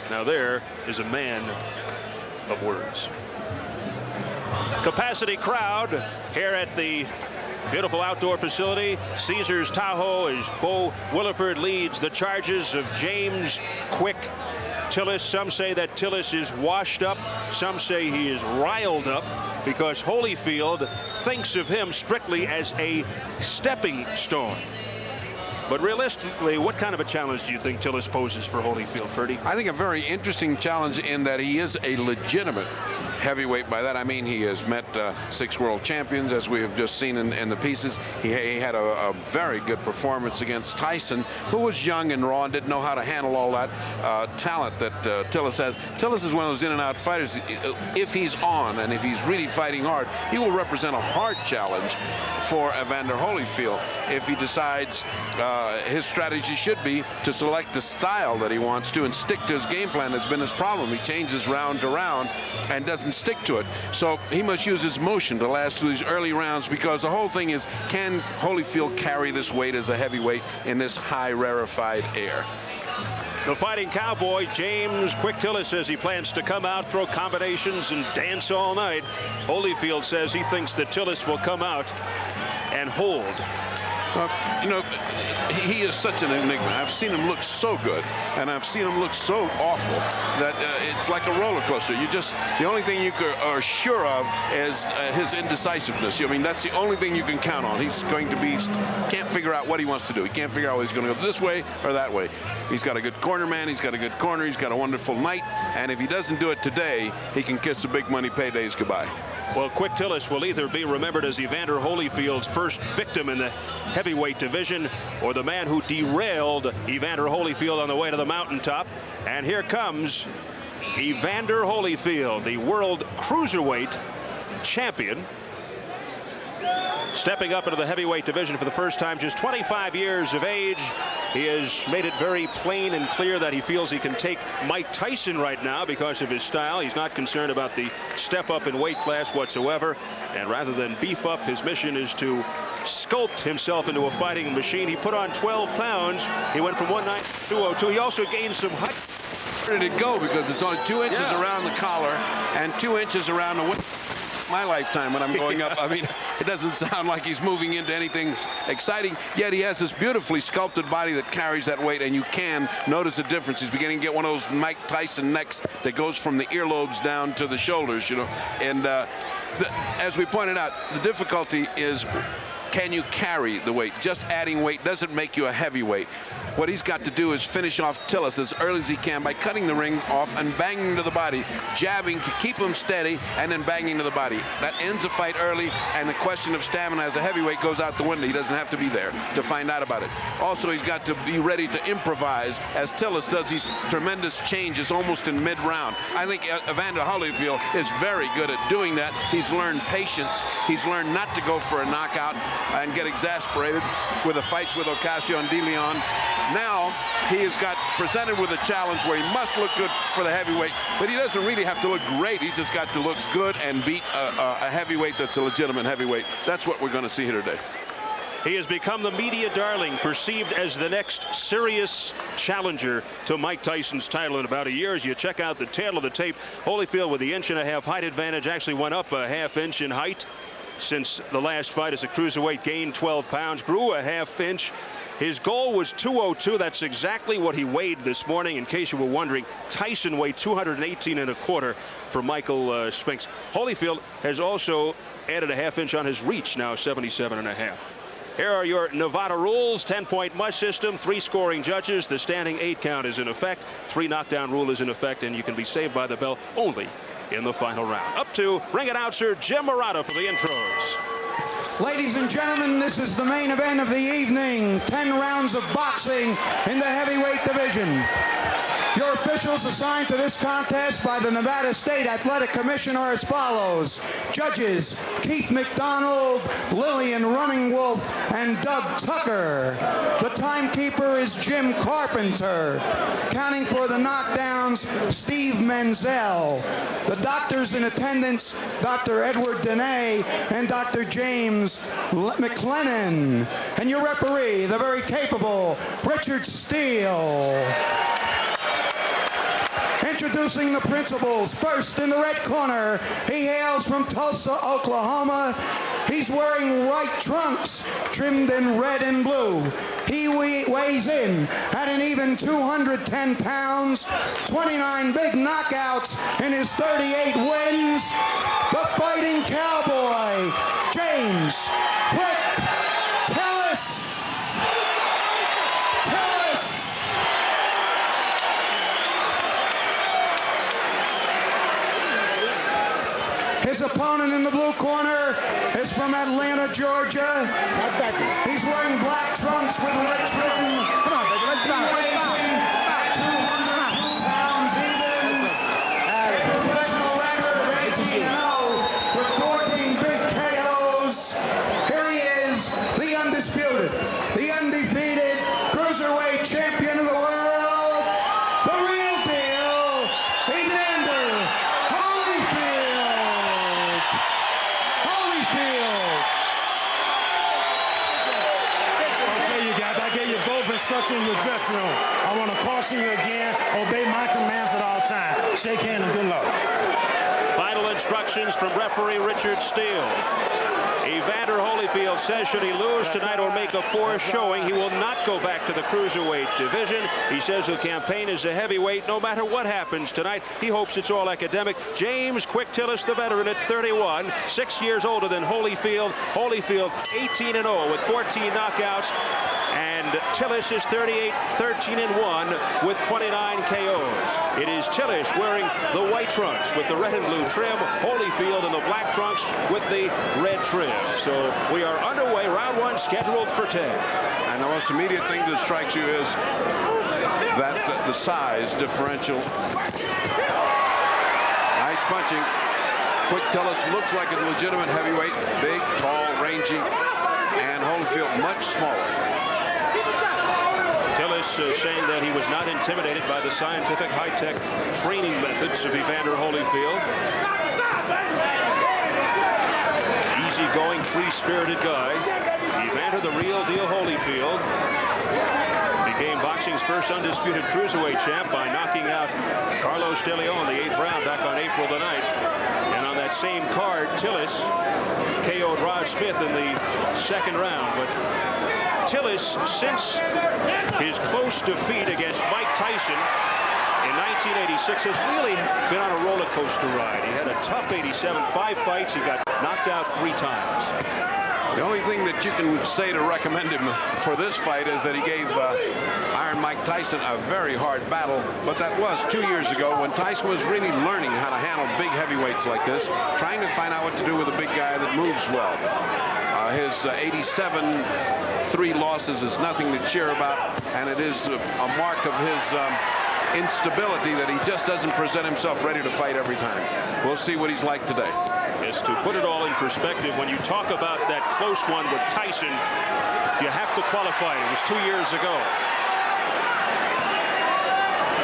Now there is a man of words. Capacity crowd here at the beautiful outdoor facility, Caesars Tahoe, as Bo Williford leads the charges of James Quick Tillis. Some say that Tillis is washed up. Some say he is riled up because Holyfield thinks of him strictly as a stepping stone. But realistically, what kind of a challenge do you think Tillis poses for Holyfield, Ferdy? I think a very interesting challenge in that he is a legitimate heavyweight. By that I mean he has met 6 world champions, as we have just seen in the pieces. He had a very good performance against Tyson, who was young and raw and didn't know how to handle all that talent that Tillis has. Tillis is one of those in and out fighters. If he's on and if he's really fighting hard, he will represent a hard challenge for Evander Holyfield if he decides his strategy should be to select the style that he wants to and stick to his game plan. That's been his problem. He changes round to round and doesn't stick to it. So he must use his motion to last through these early rounds, because the whole thing is, can Holyfield carry this weight as a heavyweight in this high rarefied air? The fighting cowboy, James Quick Tillis, says he plans to come out, throw combinations, and dance all night. Holyfield says he thinks that Tillis will come out and hold. You know, he is such an enigma. I've seen him look so good, and I've seen him look so awful that it's like a roller coaster. The only thing you are sure of is his indecisiveness. I mean, that's the only thing you can count on. He's going to can't figure out what he wants to do. He can't figure out whether he's going to go this way or that way. He's got a good corner man. He's got a good corner. He's got a wonderful night. And if he doesn't do it today, he can kiss the big money paydays goodbye. Well, Quick Tillis will either be remembered as Evander Holyfield's first victim in the heavyweight division, or the man who derailed Evander Holyfield on the way to the mountaintop. And here comes Evander Holyfield, the world cruiserweight champion, stepping up into the heavyweight division for the first time, just 25 years of age. He has made it very plain and clear that he feels he can take Mike Tyson right now because of his style. He's not concerned about the step up in weight class whatsoever. And rather than beef up, his mission is to sculpt himself into a fighting machine. He put on 12 pounds. He went from 190 to 202. He also gained some height. Where did it go? Because it's only 2 inches around the collar and 2 inches around the waist. My lifetime when I'm going up. I mean, it doesn't sound like he's moving into anything exciting, yet he has this beautifully sculpted body that carries that weight, and you can notice a difference. He's beginning to get one of those Mike Tyson necks that goes from the earlobes down to the shoulders, you know. And as we pointed out, the difficulty is, can you carry the weight? Just adding weight doesn't make you a heavyweight. What he's got to do is finish off Tillis as early as he can by cutting the ring off and banging to the body, jabbing to keep him steady, and then banging to the body. That ends a fight early, and the question of stamina as a heavyweight goes out the window. He doesn't have to be there to find out about it. Also, he's got to be ready to improvise, as Tillis does these tremendous changes almost in mid-round. I think Evander Holyfield is very good at doing that. He's learned patience. He's learned not to go for a knockout and get exasperated with the fights with Ocasio and De Leon. Now he has got presented with a challenge where he must look good for the heavyweight, but he doesn't really have to look great. He's just got to look good and beat a heavyweight that's a legitimate heavyweight. That's what we're going to see here today. He has become the media darling, perceived as the next serious challenger to Mike Tyson's title in about a year. As you check out the tail of the tape, Holyfield with the 1.5 inch height advantage actually went up a ½ inch in height since the last fight as a cruiserweight, gained 12 pounds, grew a ½ inch. His goal was 202. That's exactly what he weighed this morning. In case you were wondering, Tyson weighed 218.25 for Michael Spinks. Holyfield has also added a ½ inch on his reach, now 77.5. Here are your Nevada rules. 10-point must system, 3 scoring judges. The standing 8 count is in effect. 3 knockdown rule is in effect, and you can be saved by the bell only in the final round. Up to ring announcer Jim Murata for the intros. Ladies and gentlemen, this is the main event of the evening. 10 rounds of boxing in the heavyweight division. Your officials assigned to this contest by the Nevada State Athletic Commission are as follows. Judges, Keith McDonald, Lillian Running Wolf, and Doug Tucker. The timekeeper is Jim Carpenter. Counting for the knockdowns, Steve Menzel. The doctors in attendance, Dr. Edward Dene and Dr. James McLennan. And your referee, the very capable Richard Steele. Introducing the principals. First in the red corner, he hails from Tulsa, Oklahoma. He's wearing white trunks trimmed in red and blue. He weighs in at an even 210 pounds, 29 big knockouts in his 38 wins. The Fighting Cowboy, James Quick Tillis. His opponent in the blue corner is from Atlanta, Georgia. He's wearing black trunks with red trim. Come on, baby, let's go. He weighs in at 202 pounds even. A professional record of 18-0 with 14 big KOs. Here he is, the undisputed, the undefeated cruiserweight champion of the world, the real deal, Evander Holyfield. Okay, you guys, I gave you both instructions in your dressing room. I want to caution you again, obey my commands at all times. Shake hands and good luck. Final instructions from referee Richard Steele. Evander Holyfield says should he lose tonight or make a poor showing, he will not go back to the cruiserweight division. He says he'll campaign as a heavyweight no matter what happens tonight. He hopes it's all academic. James Quick Tillis, the veteran at 31, 6 years older than Holyfield. Holyfield 18-0 with 14 knockouts. And Tillis is 38, 13-1 with 29 KOs. It is Tillis wearing the white trunks with the red and blue trim. Holyfield in the black trunks with the red trim. So we are underway. Round one scheduled for 10. And the most immediate thing that strikes you is that the size differential. Nice punching. Quick Tillis looks like a legitimate heavyweight. Big, tall, rangy. And Holyfield much smaller. Tillis saying that he was not intimidated by the scientific high-tech training methods of Evander Holyfield. Easy-going, free-spirited guy. Evander, the real deal Holyfield, became boxing's first undisputed cruiserweight champ by knocking out Carlos De Leon in the 8th round back on April the 9th. And on that same card, Tillis KO'd Rod Smith in the 2nd round. But Tillis, since his close defeat against Mike Tyson in 1986, has really been on a roller coaster ride. He had a tough 87, 5 fights. He got knocked out 3 times. The only thing that you can say to recommend him for this fight is that he gave Iron Mike Tyson a very hard battle, but that was 2 years ago when Tyson was really learning how to handle big heavyweights like this, trying to find out what to do with a big guy that moves well. His 87 3 losses is nothing to cheer about, and it is a mark of his instability that he just doesn't present himself ready to fight every time. We'll see what he's like today. Yes, to put it all in perspective, when you talk about that close one with Tyson, you have to qualify it. It was 2 years ago.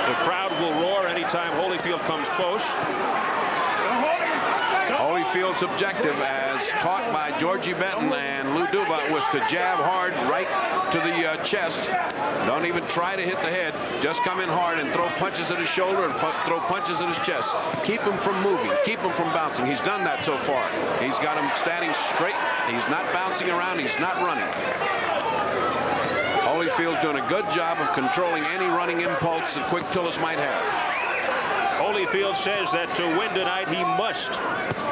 The crowd will roar anytime Holyfield comes close. Holyfield's objective, as taught by Georgie Benton and Lou Duba, was to jab hard right to the chest. Don't even try to hit the head. Just come in hard and throw punches at his shoulder and throw punches at his chest. Keep him from moving. Keep him from bouncing. He's done that so far. He's got him standing straight. He's not bouncing around. He's not running. Holyfield's doing a good job of controlling any running impulse that Quick Tillis might have. Holyfield says that to win tonight, he must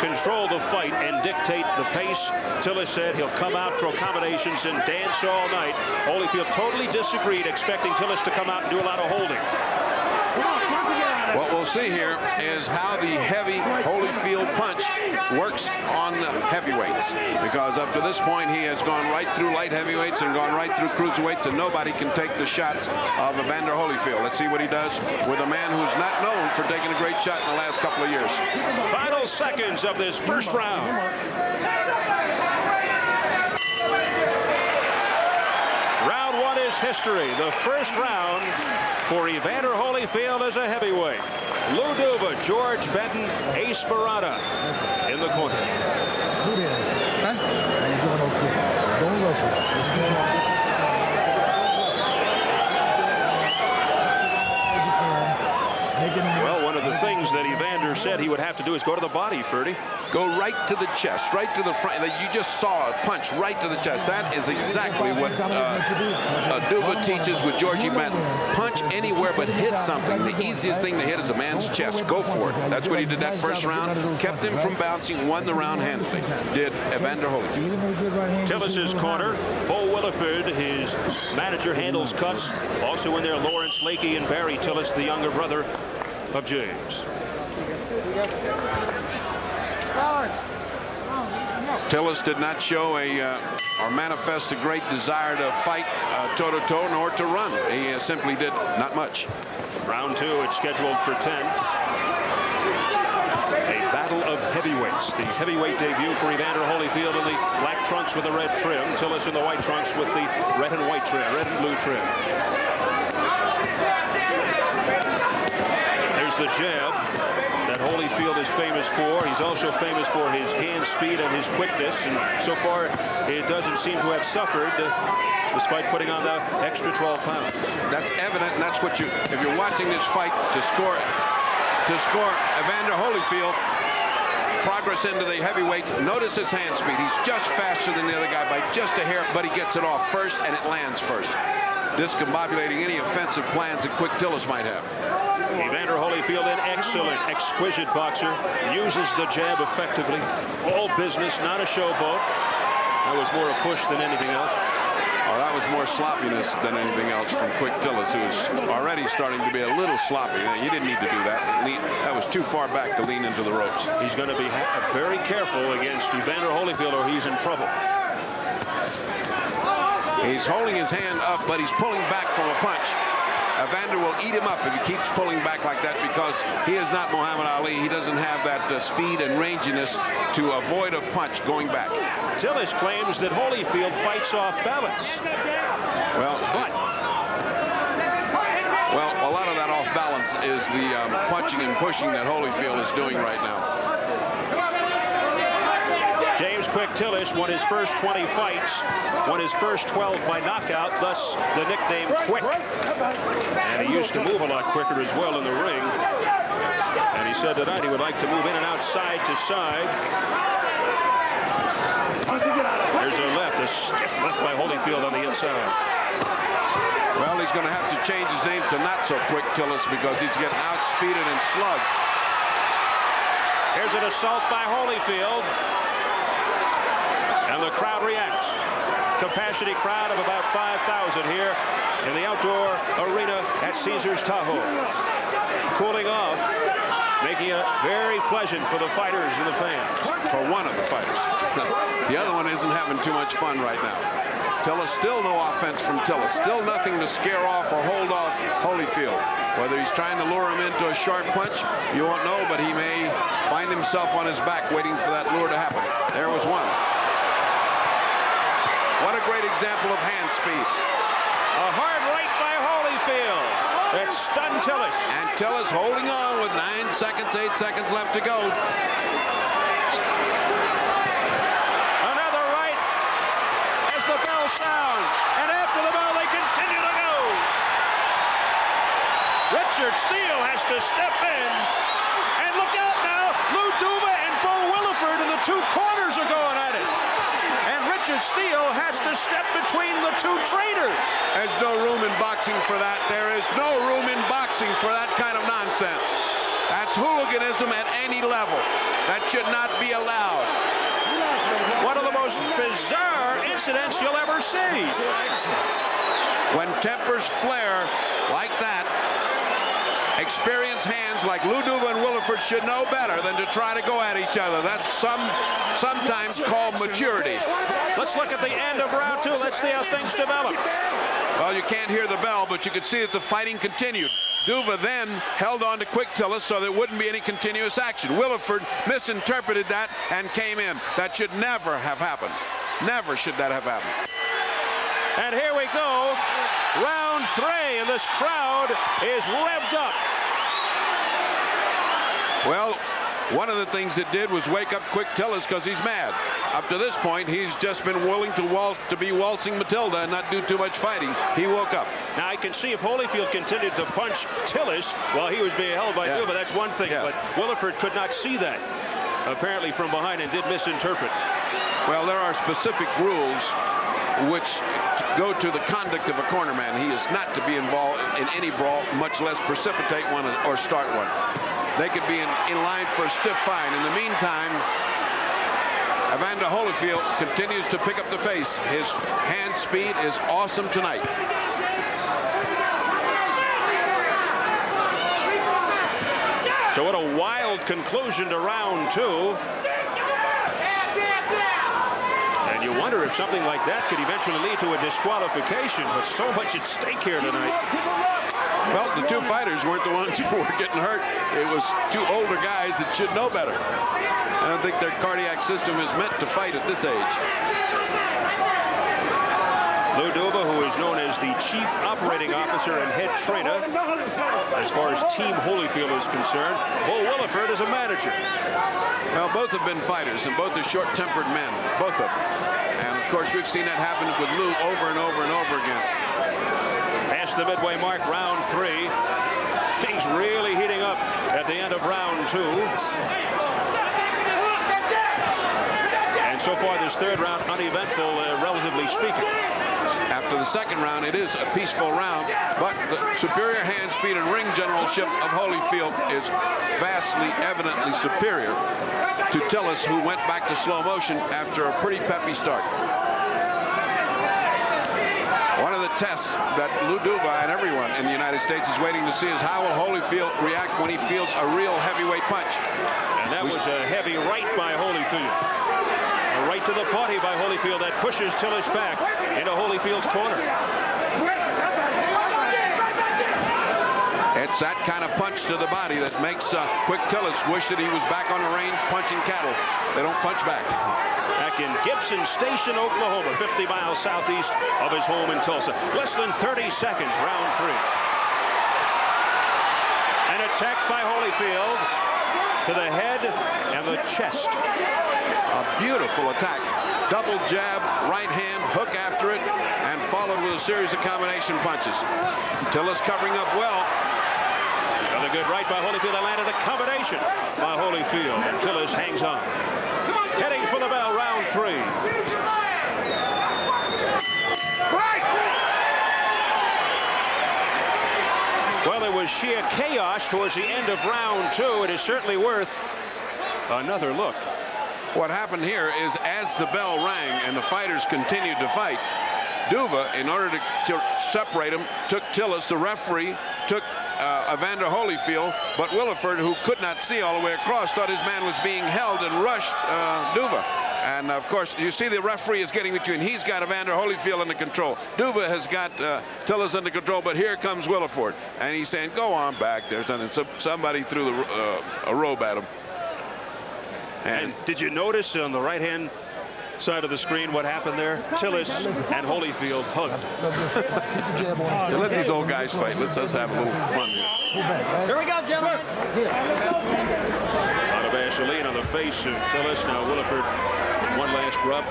control the fight and dictate the pace. Tillis said he'll come out for accommodations and dance all night. Holyfield totally disagreed, expecting Tillis to come out and do a lot of holding. What we'll see here is how the heavy Holyfield punch works on the heavyweights, because up to this point he has gone right through light heavyweights and gone right through cruiserweights, and nobody can take the shots of Evander Holyfield. Let's see what he does with a man who's not known for taking a great shot in the last couple of years. Final seconds of this first round. Round one is history. The first round for Evander Holyfield as a heavyweight. Lou Duba, George Benton, Ace Barada in the corner. Well, one of things that Evander said he would have to do is go to the body, Ferdy. Go right to the chest, right to the front. You just saw a punch right to the chest. That is exactly what Duva teaches with Georgie Benton. Punch anywhere but hit something. The easiest thing to hit is a man's chest. Go for it. That's what he did that first round. Kept him from bouncing, won the round handily. Did Evander Holyfield. Tillis's corner, Bo Williford, his manager, handles cuts. Also in there, Lawrence Lakey and Barry Tillis, the younger brother of James. Tillis did not show or manifest a great desire to fight toe-to-toe nor to run. He simply did not much. Round 2, it's scheduled for 10. A battle of heavyweights. The heavyweight debut for Evander Holyfield in the black trunks with the red trim. Tillis in the white trunks with the red and white trim, red and blue trim. There's the jab that Holyfield is famous for. He's also famous for his hand speed and his quickness, and so far it doesn't seem to have suffered despite putting on the extra 12 pounds. That's evident, and that's what if you're watching this fight to score Evander Holyfield progress into the heavyweight, notice his hand speed. He's just faster than the other guy by just a hair, but he gets it off first and it lands first, discombobulating any offensive plans that Quick Tillis might have. Evander Holyfield, an excellent, exquisite boxer, uses the jab effectively. All business, not a showboat. That was more a push than anything else. Oh, that was more sloppiness than anything else from Quick Tillis, who's already starting to be a little sloppy. You didn't need to do that. That was too far back to lean into the ropes. He's going to be very careful against Evander Holyfield or he's in trouble. He's holding his hand up, but he's pulling back from a punch. Evander will eat him up if he keeps pulling back like that because he is not Muhammad Ali. He doesn't have that speed and ranginess to avoid a punch going back. Tillis claims that Holyfield fights off balance. Well, a lot of that off balance is the punching and pushing that Holyfield is doing right now. James Quick Tillis won his first 20 fights, won his first 12 by knockout, thus the nickname Quick. And he used to move a lot quicker as well in the ring. And he said tonight he would like to move in and out side to side. There's a left, a stiff left by Holyfield on the inside. Well, he's going to have to change his name to Not So Quick Tillis because he's getting outspeeded and slugged. Here's an assault by Holyfield. And the crowd reacts. Capacity crowd of about 5,000 here in the outdoor arena at Caesars Tahoe. Cooling off, making it very pleasant for the fighters and the fans. For one of the fighters. The other one isn't having too much fun right now. Tillis, still no offense from Tillis. Still nothing to scare off or hold off Holyfield. Whether he's trying to lure him into a sharp punch, you won't know, but he may find himself on his back waiting for that lure to happen. There was one. What a great example of hand speed. A hard right by Holyfield that stunned Tillis. And Tillis holding on with 9 seconds, 8 seconds left to go. Another right as the bell sounds. And after the bell, they continue to go. Richard Steele has to step in. And look out now. Lou Duva and Bo Williford in the two corners are going at it. Richard Steele has to step between the two trainers. There's no room in boxing for that. There is no room in boxing for that kind of nonsense. That's hooliganism at any level. That should not be allowed. One of the most bizarre incidents you'll ever see. When tempers flare like that, experienced hands like Lou Duva and Williford should know better than to try to go at each other. That's sometimes called maturity. Let's look at the end of round 2. Let's see how things develop. Well, you can't hear the bell, but you could see that the fighting continued. Duva then held on to Quick Tillis so there wouldn't be any continuous action. Williford misinterpreted that and came in. That should never have happened. Never should that have happened. And here we go. Round 3, and this crowd is revved up. Well, One of the things it did was wake up quick Tillis because he's mad. Up to this point, he's just been willing to be waltzing Matilda and not do too much fighting. He woke up. Now I can see if Holyfield continued to punch Tillis while he was being held by Duva, that's one thing. But Williford could not see that, apparently from behind, and did misinterpret. Well, there are specific rules which go to the conduct of a cornerman. He is not to be involved in any brawl, much less precipitate one or start one. They could be in line for a stiff fine. In the meantime, Evander Holyfield continues to pick up the pace. His hand speed is awesome tonight. So what a wild conclusion to round 2. And you wonder if something like that could eventually lead to a disqualification, but so much at stake here tonight. Well, the two fighters weren't the ones who were getting hurt. It was two older guys that should know better. I don't think their cardiac system is meant to fight at this age. Lou Duva, who is known as the chief operating officer and head trainer as far as Team Holyfield is concerned. Bull Williford is a manager. Well, both have been fighters, and both are short-tempered men, both of them. And, of course, we've seen that happen with Lou over and over and over again. Past the midway mark, round 3. Things really heating up at the end of round 2. And so far, this third round, uneventful, relatively speaking. After the second round, it is a peaceful round, but the superior hand speed and ring generalship of Holyfield is vastly, evidently superior to Tillis, who went back to slow motion after a pretty peppy start. One of the tests that Lou Duva and everyone in the United States is waiting to see is how will Holyfield react when he feels a real heavyweight punch. And that was a heavy right by Holyfield. A right to the body by Holyfield that pushes Tillis back into Holyfield's corner. It's that kind of punch to the body that makes Quick Tillis wish that he was back on the range punching cattle. They don't punch back. Back in Gibson Station, Oklahoma, 50 miles southeast of his home in Tulsa. Less than 30 seconds, round 3. An attack by Holyfield to the head and the chest. A beautiful attack. Double jab, right hand, hook after it, and followed with a series of combination punches. Tillis covering up well. Another good right by Holyfield. That landed a combination by Holyfield, and Tillis hangs on. Heading for the bell, round 3. Well, there was sheer chaos towards the end of round 2. It is certainly worth another look. What happened here is as the bell rang and the fighters continued to fight, Duva, in order to separate them, took Tillis. The referee took Evander Holyfield, but Williford, who could not see all the way across, thought his man was being held and rushed Duva. And, of course, you see the referee is getting between. He's got Evander Holyfield under control. Duva has got Tillis under control, but here comes Williford. And he's saying, go on back. There's nothing. So somebody threw a robe at him. And did you notice on the right-hand side of the screen what happened there? Tillis and Holyfield hugged. So let these old guys fight. Let's just have a little fun here. Here we go, gentlemen. A lot of Vaseline on the face of Tillis. Now Williford, one last rub.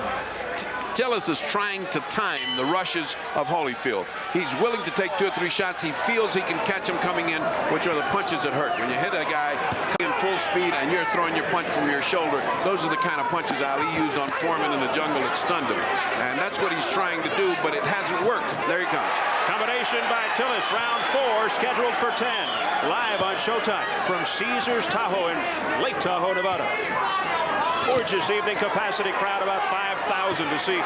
Tillis is trying to time the rushes of Holyfield. He's willing to take 2 or 3 shots. He feels he can catch him coming in, which are the punches that hurt. When you hit a guy in full speed and you're throwing your punch from your shoulder, those are the kind of punches Ali used on Foreman in the jungle that stunned him. And that's what he's trying to do, but it hasn't worked. There he comes. Combination by Tillis, round 4, scheduled for 10. Live on Showtime from Caesars Tahoe in Lake Tahoe, Nevada. Gorgeous evening, capacity crowd about 5,000 to see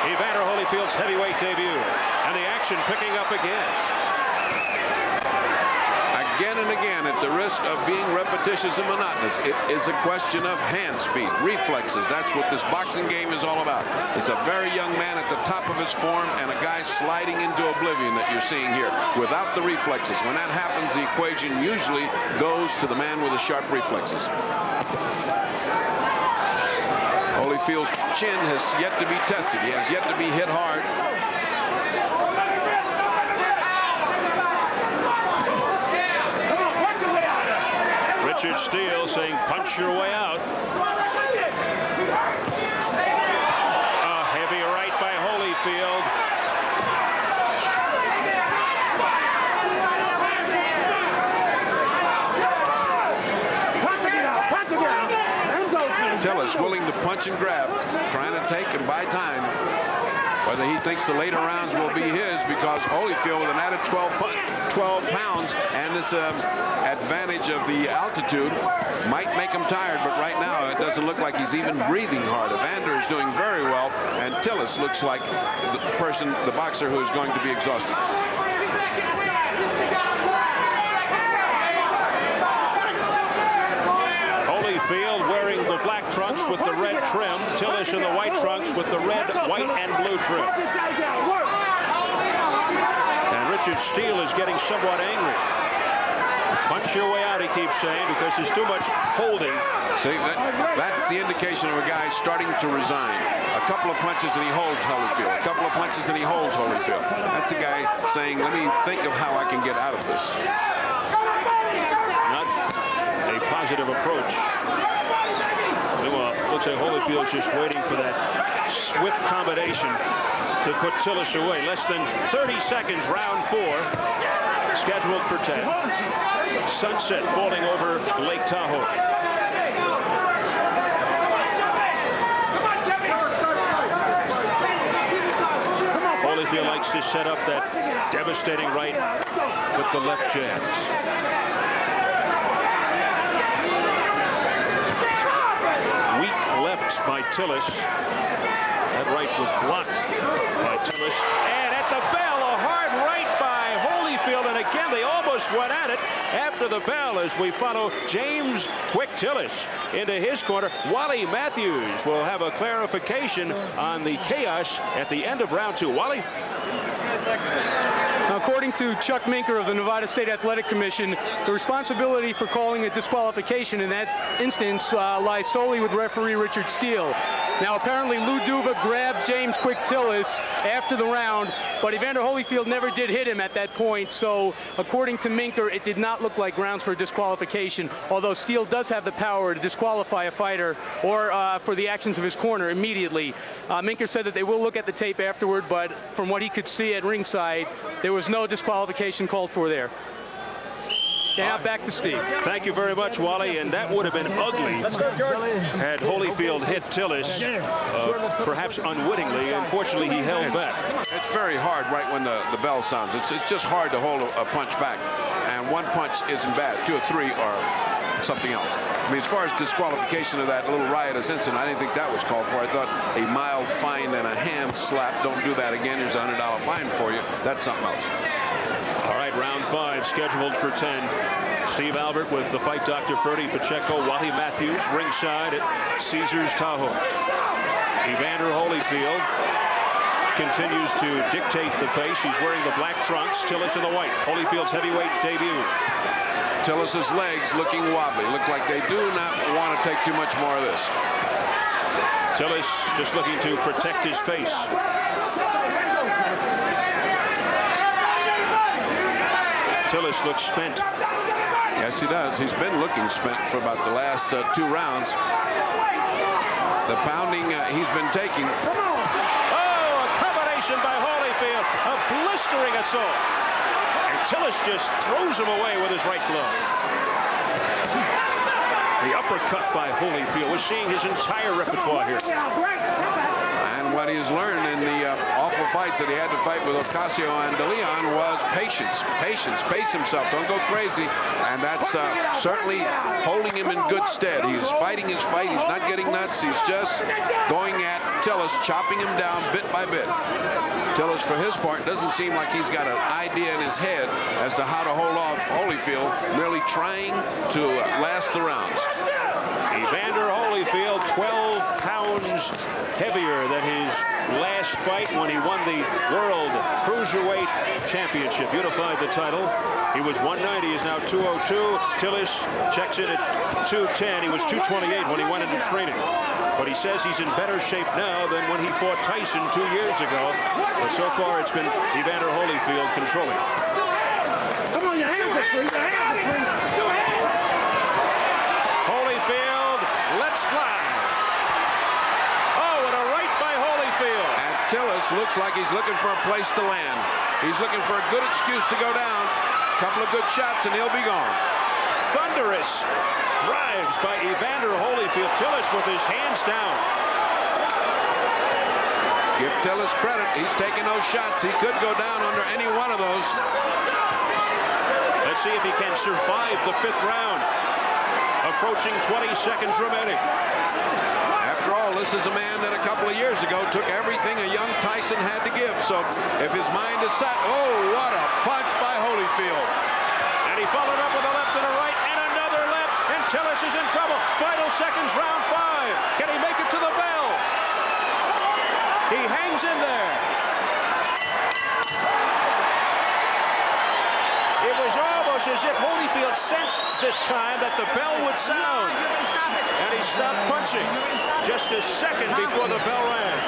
Evander Holyfield's heavyweight debut. And the action picking up again. Again and again, at the risk of being repetitious and monotonous, it is a question of hand speed, reflexes. That's what this boxing game is all about. It's a very young man at the top of his form and a guy sliding into oblivion that you're seeing here without the reflexes. When that happens, the equation usually goes to the man with the sharp reflexes. Holyfield's chin has yet to be tested. He has yet to be hit hard. Richard Steele saying, punch your way out. A heavy right by Holyfield. Tillis willing to punch and grab, trying to take and buy time. Whether he thinks the later rounds will be his, because Holyfield with an added 12 pounds and this advantage of the altitude might make him tired, but right now it doesn't look like he's even breathing hard. Evander is doing very well, and Tillis looks like the boxer who is going to be exhausted. Holyfield wearing the black trunks with the red trim. Tillis in the white trunks with the red, white, and blue trim. And Richard Steele is getting somewhat angry. Punch your way out, he keeps saying, because there's too much holding. See, that's the indication of a guy starting to resign. A couple of punches and he holds Holyfield. A couple of punches and he holds Holyfield. That's a guy saying, let me think of how I can get out of this. Not a positive approach. Meanwhile, looks like Holyfield's just waiting for that swift combination to put Tillis away. Less than 30 seconds, round 4, scheduled for 10. Sunset falling over Lake Tahoe. Holyfield likes to set up that devastating right with the left jabs. Weak lefts by Tillis. That right was blocked by Tillis. And at the bell, a hard right by Holyfield. And again, they almost went at it after the bell as we follow James Quick Tillis into his corner. Wally Matthews will have a clarification on the chaos at the end of round 2. Wally? Now, according to Chuck Minker of the Nevada State Athletic Commission, the responsibility for calling a disqualification in that instance lies solely with referee Richard Steele. Now, apparently Lou Duva grabbed James Quick Tillis after the round, but Evander Holyfield never did hit him at that point, so according to Minker, it did not look like grounds for disqualification, although Steele does have the power to disqualify a fighter or for the actions of his corner immediately. Minker said that they will look at the tape afterward, but from what he could see at ringside, there was no disqualification called for there. Now back to Steve. Thank you very much, Wally. And that would have been ugly had Holyfield hit Tillis, perhaps unwittingly. Unfortunately, he held back. It's very hard right when the bell sounds. It's just hard to hold a punch back. And one punch isn't bad. 2 or 3 are something else. I mean, as far as disqualification of that little riotous incident, I didn't think that was called for. I thought a mild fine and a hand slap. Don't do that again. Here's a $100 fine for you. That's something else. All right, round 5 scheduled for 10. Steve Albert with the fight doctor Ferdy Pacheco, Wally Matthews ringside at Caesars Tahoe. Evander Holyfield continues to dictate the pace. He's wearing the black trunks. Tillis in the white. Holyfield's heavyweight debut. Tillis's legs looking wobbly. Look like they do not want to take too much more of this. Tillis just looking to protect his face. Tillis looks spent. Yes, he does. He's been looking spent for about the last 2 rounds. The pounding he's been taking. Oh, a combination by Holyfield. A blistering assault. And Tillis just throws him away with his right glove. The uppercut by Holyfield. We're seeing his entire repertoire here. And what he's learned in the awful fights that he had to fight with Ocasio and De Leon was patience. Patience. Pace himself. Don't go crazy. And that's certainly holding him in good stead. He's fighting his fight. He's not getting nuts. He's just going at Tillis, chopping him down bit by bit. Tillis, for his part, doesn't seem like he's got an idea in his head as to how to hold off Holyfield, merely trying to last the rounds. Evander Holyfield, 12 pounds heavier than his last fight when he won the World Cruiserweight Championship. Unified the title. He was 190. He's now 202. Tillis checks in at 210. He was 228 when he went into training. But he says he's in better shape now than when he fought Tyson 2 years ago. But so far, it's been Evander Holyfield controlling. Come on, your hands are free. Your hands are free. looks like he's looking for a place to land. He's looking for a good excuse to go down. A couple of good shots, and he'll be gone. Thunderous drives by Evander Holyfield. Tillis with his hands down. Give Tillis credit. He's taking those shots. He could go down under any one of those. Let's see if he can survive the 5th round. Approaching 20 seconds remaining. After all, this is a man that a couple of years ago took everything a young Tyson had to give. So if his mind is set, oh, what a punch by Holyfield. And he followed up with a left and a right and another left. And Tillis is in trouble. Final seconds, round 5. Can he make it to the bell? He hangs in there. It was almost as if Holyfield sensed this time that the bell would sound. And he stopped punching just a second before the bell rang.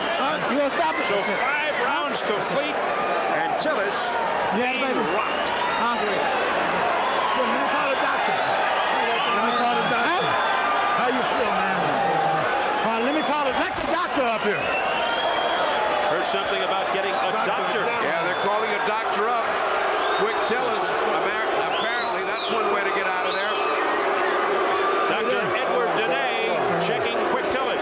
So 5 rounds complete, and Tillis being rocked. Let me call the doctor. How you feel, man? Let me call it. Let the doctor up here. Heard something about getting a doctor. Yeah, they're calling a doctor up. Quick Tillis. Apparently, that's one way to get out of there. Dr. Edward Dene checking Quick Tillis.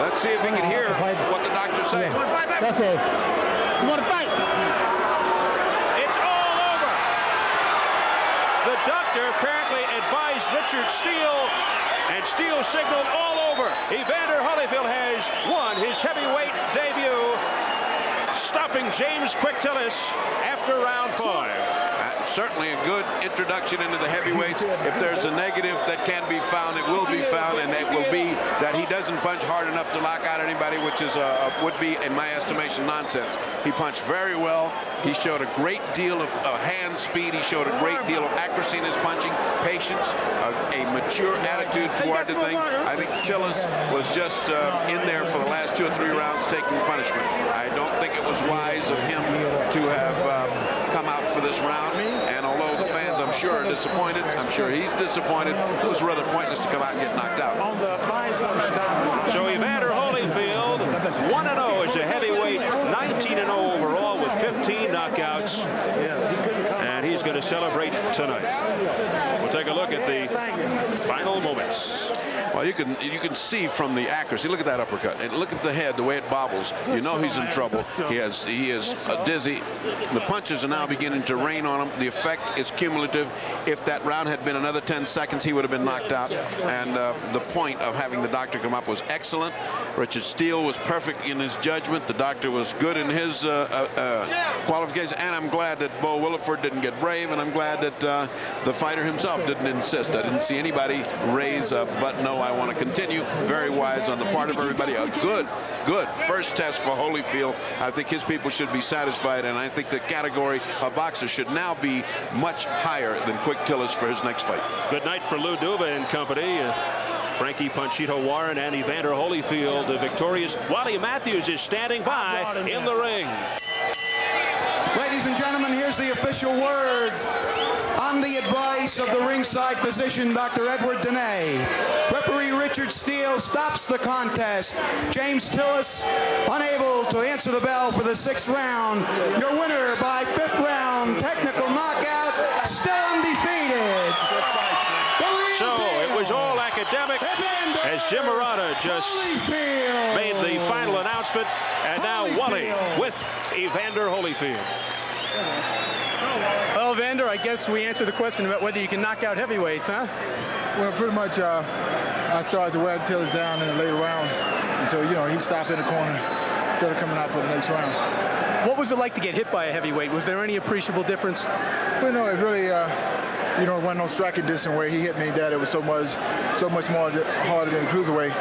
Let's see if he can hear what the doctor's saying. Okay. You want to fight? It's all over. The doctor apparently advised Richard Steele, and Steele signaled all over. Evander Holyfield has won his heavyweight debut, stopping James Quick Tillis after round 5. Certainly a good introduction into the heavyweights. If there's a negative that can be found, it will be found, and it will be that he doesn't punch hard enough to lock out anybody, which is would be, in my estimation, nonsense. He punched very well. He showed a great deal of hand speed. He showed a great deal of accuracy in his punching, patience, a mature attitude toward the thing. I think Tillis was just in there for the last 2 or 3 rounds taking punishment. I don't think it was wise of him to have come out for this round. And although the fans, I'm sure, are disappointed, I'm sure he's disappointed, it was rather pointless to come out and get knocked out. So Evander Holyfield, 1-0 as a heavyweight, 19-0 overall with 15 knockouts. And he's going to celebrate tonight. We'll take a look at the final moments. Well, you can see from the accuracy. Look at that uppercut, and look at the head, the way it bobbles. You know he's in trouble. He is dizzy. The punches are now beginning to rain on him. The effect is cumulative. If that round had been another 10 seconds, he would have been knocked out. And the point of having the doctor come up was excellent. Richard Steele was perfect in his judgment. The doctor was good in his qualification. And I'm glad that Bo Williford didn't get brave, and I'm glad that the fighter himself didn't insist. I didn't see anybody raise a but no, I want to continue. Very wise on the part of everybody. A good first test for Holyfield. I think his people should be satisfied, and I think the category of boxers should now be much higher than Quick Tillis for his next fight. Good night for Lou Duva and company. Frankie Panchito Warren and Evander Holyfield victorious. Wally Matthews is standing by in the ring. Ladies and gentlemen, here's the official word. On the advice of the ringside physician, Dr. Edward Dene, referee Richard Steele stops the contest. James Tillis, unable to answer the bell for the 6th round. Your winner by 5th round, technical knockout, still undefeated. So it was all academic as Jim Murata just made the final announcement. And now Wally with Evander Holyfield. Well, Evander, I guess we answered the question about whether you can knock out heavyweights, huh? Well, pretty much I started to wear Tillis down in the later round. And so, he stopped in the corner instead of coming out for the next round. What was it like to get hit by a heavyweight? Was there any appreciable difference? Well, no, it really, it wasn't no striking distance where he hit me that it was so much more harder than cruiserweight.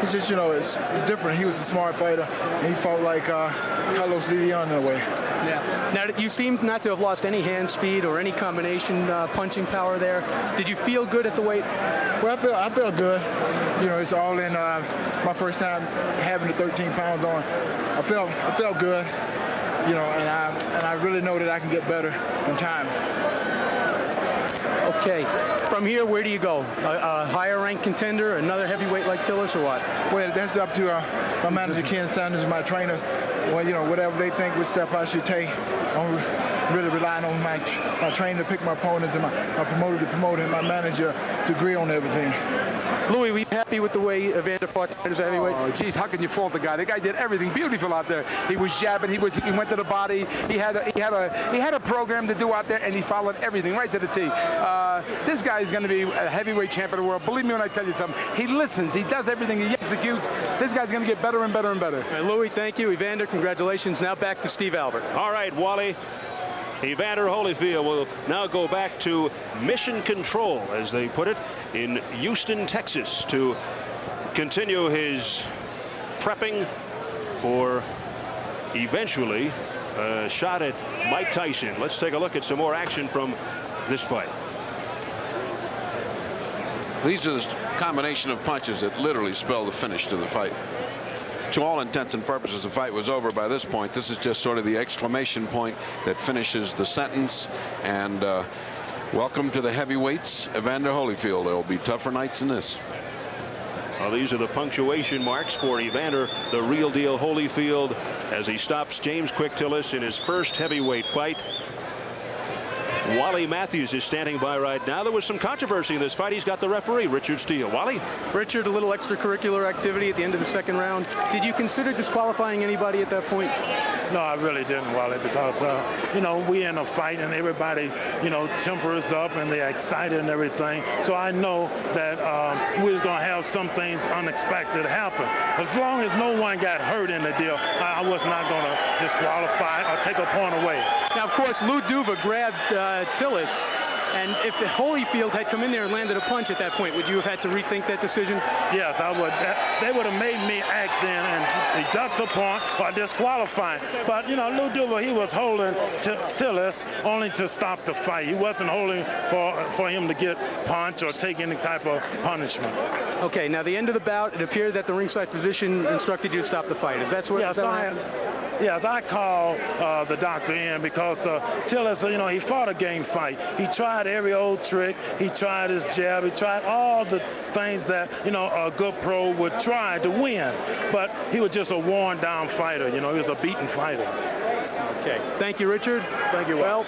It's just, it's different. He was a smart fighter, and he fought like Carlos Leon in a way. Yeah. Now, you seem not to have lost any hand speed or any combination punching power there. Did you feel good at the weight? Well, I felt good. It's all in my first time having the 13 pounds on. I felt good. And I really know that I can get better in time. Okay. From here, where do you go? A higher ranked contender, another heavyweight like Tillis, or what? Well, that's up to my manager, Ken Sanders, my trainers. well, you know, whatever they think which step I should take, I'm really relying on my trainer to pick my opponents and my promoter to promote and my manager to agree on everything. Louis, were you happy with the way Evander fought as a heavyweight? Oh, geez, how can you fault the guy? The guy did everything beautiful out there. He was jabbing. He went to the body. He had a program to do out there, and he followed everything right to the T. This guy is going to be a heavyweight champion of the world. Believe me when I tell you something. He listens. He does everything. He executes. This guy's going to get better and better and better. All right, Louis, thank you. Evander, congratulations. Now back to Steve Albert. All right, Wally. Evander Holyfield will now go back to mission control, as they put it, in Houston, Texas, to continue his prepping for eventually a shot at Mike Tyson. Let's take a look at some more action from this fight. These are the combination of punches that literally spell the finish to the fight. To all intents and purposes, the fight was over by this point. This is just sort of the exclamation point that finishes the sentence. And welcome to the heavyweights, Evander Holyfield. There will be tougher nights than this. Well, these are the punctuation marks for Evander, the real deal Holyfield, as he stops James Quick Tillis in his first heavyweight fight. Wally Matthews is standing by right now. There was some controversy in this fight. He's got the referee, Richard Steele. Wally? Richard, a little extracurricular activity at the end of the second round. Did you consider disqualifying anybody at that point? No, I really didn't, Wally, because, you know, we in a fight and everybody, you know, tempers up and they're excited and everything. So I know that we're going to have some things unexpected happen. As long as no one got hurt in the deal, I was not going to disqualify or take a point away. Now, of course, Lou Duva grabbed Tillis, and if the Holyfield had come in there and landed a punch at that point, would you have had to rethink that decision? Yes, I would. They would have made me act then and deduct the point or disqualify. But, you know, Lou Duva, he was holding Tillis only to stop the fight. He wasn't holding for him to get punched or take any type of punishment. Okay, now the end of the bout, it appeared that the ringside physician instructed you to stop the fight. Is that what happened? Yes, I called the doctor in because Tillis, you know, he fought a game fight. He tried every old trick. He tried his jab. He tried all the things that, you know, a good pro would try to win. But he was just a worn-down fighter. You know, he was a beaten fighter. Okay. Thank you, Richard. Thank you. Well,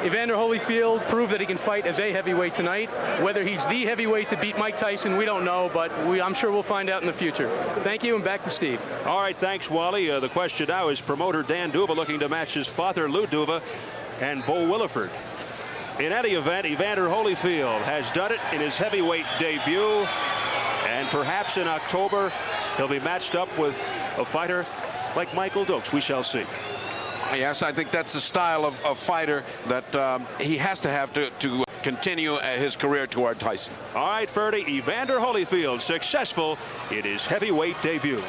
Evander Holyfield proved that he can fight as a heavyweight tonight. Whether he's the heavyweight to beat Mike Tyson, we don't know, but I'm sure we'll find out in the future. Thank you, and back to Steve. All right, thanks, Wally. The question now is promoter Dan Duva looking to match his father, Lou Duva, and Bo Williford. In any event, Evander Holyfield has done it in his heavyweight debut, and perhaps in October he'll be matched up with a fighter like Michael Dokes. We shall see. Yes, I think that's the style of fighter that he has to have to continue his career toward Tyson. All right, Ferdy, Evander Holyfield successful in his heavyweight debut.